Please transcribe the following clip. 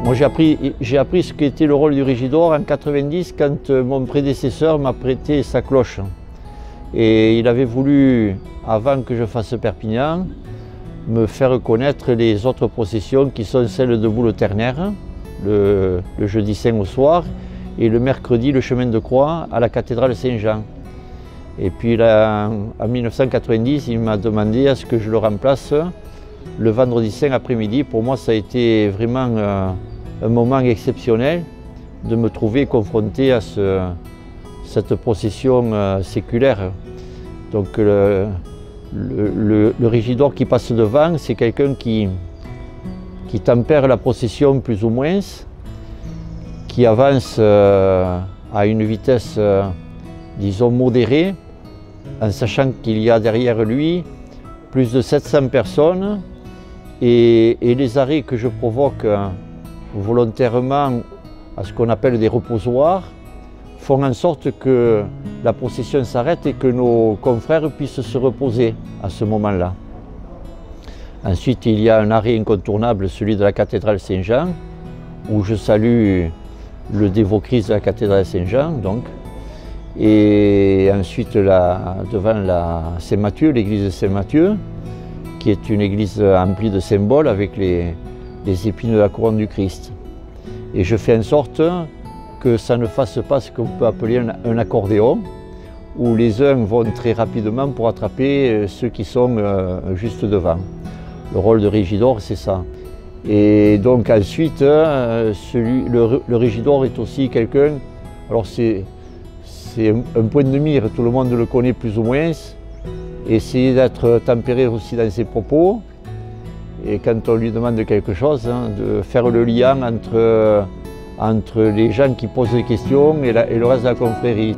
Moi j'ai appris ce qu'était le rôle du régidor en 90 quand mon prédécesseur m'a prêté sa cloche. Et il avait voulu, avant que je fasse Perpignan, me faire connaître les autres processions qui sont celles de Boule ternaire, le jeudi saint au soir, et le mercredi le chemin de croix à la cathédrale Saint-Jean. Et puis là, en 1990, il m'a demandé à ce que je le remplace le vendredi saint après-midi. Pour moi, ça a été vraiment un moment exceptionnel de me trouver confronté à cette procession séculaire. Donc le régidor qui passe devant, c'est quelqu'un qui tempère la procession plus ou moins, qui avance à une vitesse, disons, modérée, en sachant qu'il y a derrière lui plus de 700 personnes et les arrêts que je provoque volontairement à ce qu'on appelle des reposoirs font en sorte que la procession s'arrête et que nos confrères puissent se reposer à ce moment-là. Ensuite, il y a un arrêt incontournable, celui de la cathédrale Saint-Jean, où je salue le dévot-Christ de la cathédrale Saint-Jean, donc. Et ensuite, devant la Saint-Matthieu, l'église de Saint-Matthieu, qui est une église emplie de symboles avec les épines de la couronne du Christ. Et je fais en sorte que ça ne fasse pas ce qu'on peut appeler un accordéon, où les uns vont très rapidement pour attraper ceux qui sont juste devant. Le rôle de régidor, c'est ça. Et donc ensuite, le régidor est aussi quelqu'un, alors c'est un point de mire, tout le monde le connaît plus ou moins, essayer d'être tempéré aussi dans ses propos, et quand on lui demande quelque chose, de faire le lien entre les gens qui posent des questions et le reste de la confrérie.